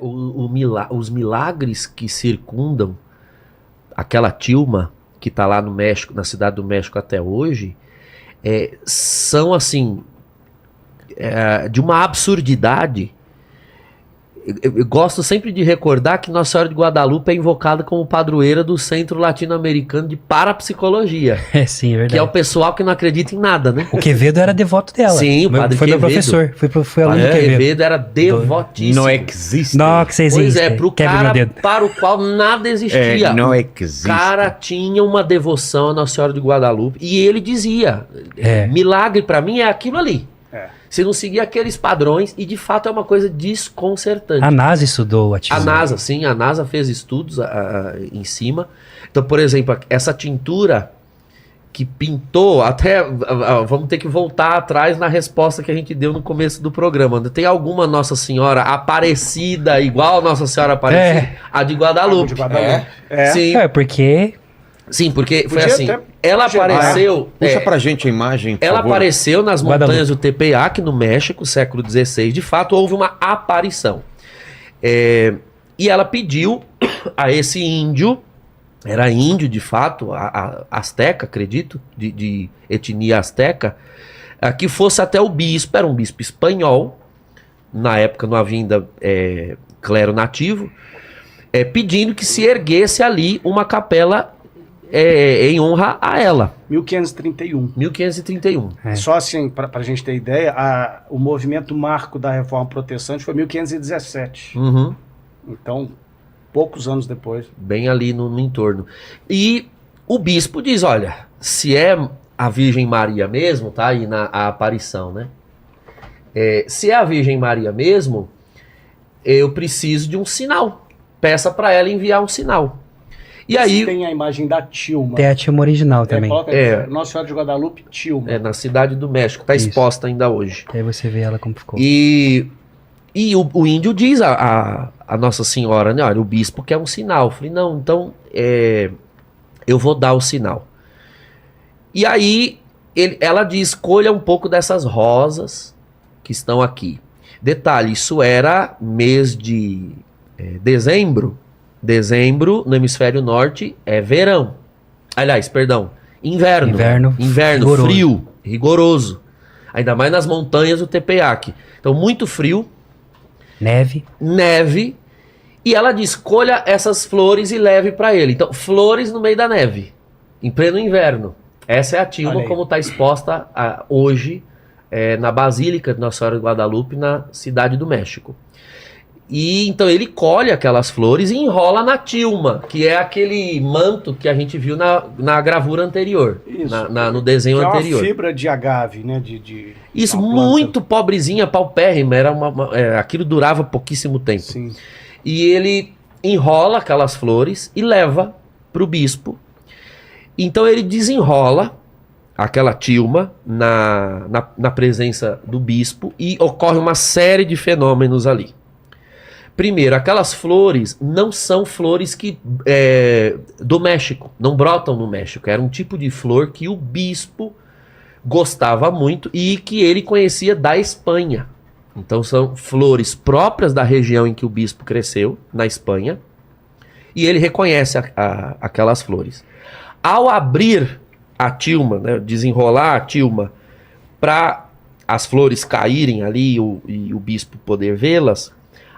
os milagres que circundam aquela tilma que está lá no México, na cidade do México até hoje, são assim, de uma absurdidade. Eu gosto sempre de recordar que Nossa Senhora de Guadalupe é invocada como padroeira do Centro Latino-Americano de Parapsicologia. Sim, é verdade. Que é o pessoal que não acredita em nada, né? O Quevedo era devoto dela. Sim, o padre foi Quevedo. Meu professor, foi aluno do Quevedo. Quevedo era devotíssimo. Não existe. Não, que existe. Pois é, pro Quebra cara meu dedo. para o qual nada existia. Não O existe. cara tinha uma devoção à Nossa Senhora de Guadalupe e ele dizia, É. milagre pra mim é aquilo ali. É. Se não seguir aqueles padrões, e de fato é uma coisa desconcertante. A NASA estudou a tilma. A NASA fez estudos em cima. Então, por exemplo, essa tintura que pintou, até vamos ter que voltar atrás na resposta que a gente deu no começo do programa. Tem alguma Nossa Senhora Aparecida, igual a Nossa Senhora Aparecida? A de Guadalupe. De Guadalupe. Sim, Porque sim, porque foi Podia assim. até Ela gerar. apareceu. Puxa pra gente a imagem, por Ela favor. apareceu nas Guadalupe. montanhas do Tepeyac, no México, século XVI. De fato, houve uma aparição. E ela pediu a esse índio, era índio de fato, asteca, acredito, de etnia asteca, que fosse até o bispo, era um bispo espanhol, na época não havia ainda clero nativo, pedindo que se erguesse ali uma capela em honra a ela. 1531. 1531. Só assim, para a gente ter ideia, o movimento marco da Reforma Protestante foi 1517. Uhum. Então, poucos anos depois. Bem ali no entorno. E o bispo diz, olha, se é a Virgem Maria mesmo, tá aí a aparição, né? Se é a Virgem Maria mesmo, eu preciso de um sinal. Peça para ela enviar um sinal. E aí, tem a imagem da tilma. tem a tilma original também. Coloca Nossa Senhora de Guadalupe, tilma. na cidade do México, tá Isso. exposta ainda hoje. Aí você vê ela como ficou. E o índio diz a Nossa Senhora, né? Olha, o bispo quer um sinal. Eu falei, não, então eu vou dar o sinal. E aí ela diz, escolha um pouco dessas rosas que estão aqui. Detalhe, isso era mês de dezembro. Dezembro, no hemisfério norte, é verão. Aliás, perdão, inverno. Inverno, rigoroso. frio, rigoroso. Ainda mais nas montanhas do Tepeyac. Então, muito frio, neve, e ela diz, escolha essas flores e leve para ele. Então, flores no meio da neve, em pleno inverno. Essa é a tilma como está exposta hoje na Basílica de Nossa Senhora de Guadalupe, na cidade do México. E então ele colhe aquelas flores e enrola na tilma, que é aquele manto que a gente viu na gravura anterior, Isso. no desenho Que anterior. É uma fibra de agave, né? Isso, uma planta. muito pobrezinha, paupérrima, aquilo durava pouquíssimo tempo. Sim. E ele enrola aquelas flores e leva para o bispo. Então ele desenrola aquela tilma na presença do bispo e ocorre uma série de fenômenos ali. Primeiro, aquelas flores não são flores do México, não brotam no México. Era um tipo de flor que o bispo gostava muito e que ele conhecia da Espanha. Então são flores próprias da região em que o bispo cresceu, na Espanha, e ele reconhece aquelas flores. Ao abrir a tilma, né, desenrolar a tilma para as flores caírem ali e o bispo poder vê-las,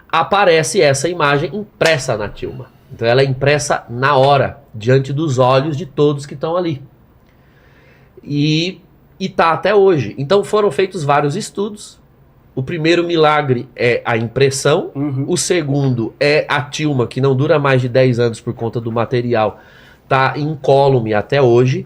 aparece essa imagem impressa na tilma. Então ela é impressa na hora, diante dos olhos de todos que estão ali. E está até hoje. Então foram feitos vários estudos. O primeiro milagre é a impressão. O segundo é a tilma, que não dura mais de 10 anos por conta do material. Está incólume até hoje.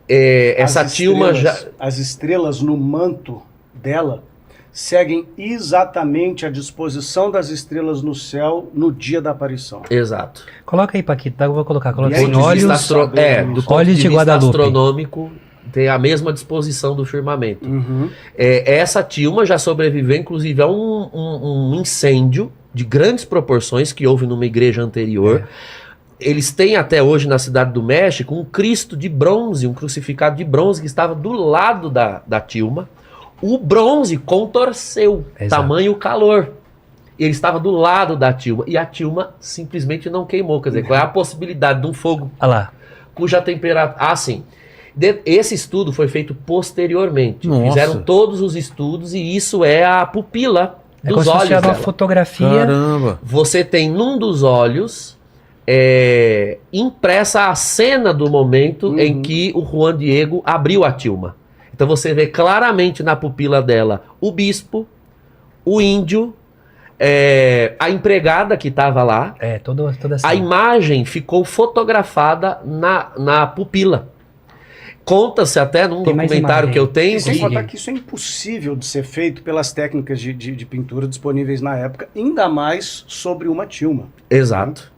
Essa tilma já... As estrelas no manto dela seguem exatamente a disposição das estrelas no céu no dia da aparição. Exato. Coloca aí, Paquito, eu vou colocar. Coloca E aí, aí. do Olhos, do ponto olhos de vista Guadalupe. astronômico, tem a mesma disposição do firmamento. Essa tilma já sobreviveu, inclusive, a um incêndio de grandes proporções que houve numa igreja anterior. Eles têm até hoje na cidade do México um Cristo de bronze, um crucificado de bronze que estava do lado da tilma. O bronze contorceu, Exato. tamanho calor. Ele estava do lado da Tilma. E a Tilma simplesmente não queimou. Quer dizer, qual é a possibilidade de um fogo Olha lá. cuja temperatura... Ah, sim. Esse estudo foi feito posteriormente. Nossa. Fizeram todos os estudos e isso é a pupila É como dos se fosse olhos uma dela. fotografia. Caramba. Você tem num dos olhos impressa a cena do momento em que o Juan Diego abriu a Tilma. Então você vê claramente na pupila dela o bispo, o índio, a empregada que estava lá. Toda essa... A imagem ficou fotografada na pupila. Conta-se até num Tem mais documentário imagem. que eu tenho E sem que... contar que isso é impossível de ser feito pelas técnicas de pintura disponíveis na época, ainda mais sobre uma Tilma. Exato.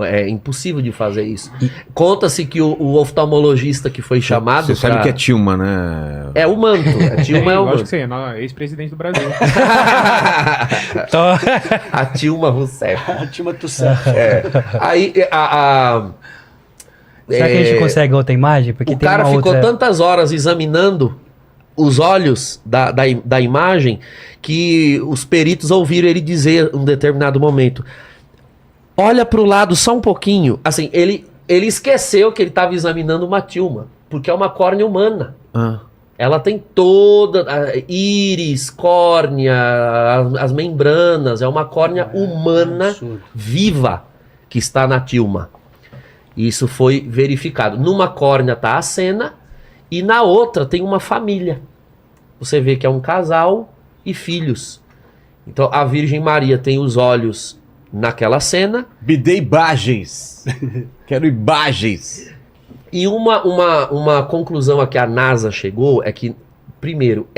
É impossível de fazer isso. Conta-se que o oftalmologista que foi chamado... Você sabe pra- que é Tilma, né? É o manto. A Tilma é o Lógico manto. que sim, ex-presidente do Brasil. Então, A Tilma Rousseff. A Tilma Toussaint. Aí será que a gente consegue outra imagem? Porque o tem cara uma ficou outra... tantas horas examinando os olhos da imagem que os peritos ouviram ele dizer em um determinado momento: olha pro lado só um pouquinho. Assim, ele esqueceu que ele estava examinando uma Tilma, porque é uma córnea humana. Ah. Ela tem toda íris, córnea, as membranas, é uma córnea humana absurdo. viva que está na Tilma. Isso foi verificado. Numa córnea está a cena e na outra tem uma família. Você vê que é um casal e filhos. Então a Virgem Maria tem os olhos naquela cena. Bidê imagens. Quero imagens. E uma conclusão a que a NASA chegou é que, primeiro,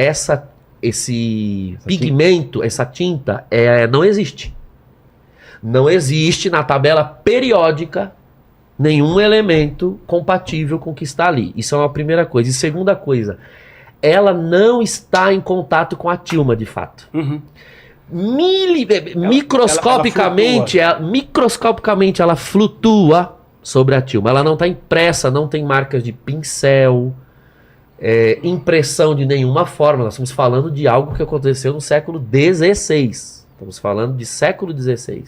esse pigmento, essa tinta, não existe. Não existe na tabela periódica nenhum elemento compatível com o que está ali. Isso é uma primeira coisa. E segunda coisa, ela não está em contato com a Tilma, de fato. Uhum. Microscopicamente ela flutua sobre a Tilma. Ela não está impressa, não tem marcas de pincel, impressão de nenhuma forma. Nós estamos falando de algo que aconteceu no século XVI. Estamos falando de século XVI.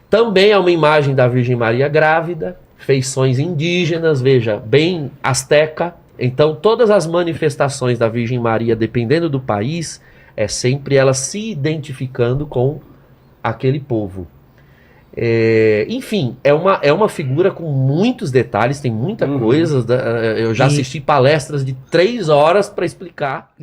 Também é uma imagem da Virgem Maria grávida, feições indígenas, veja, bem asteca. Então todas as manifestações da Virgem Maria, dependendo do país, é sempre ela se identificando com aquele povo. Enfim, é uma figura com muitos detalhes, tem muita coisa. Eu já assisti palestras de 3 horas para explicar.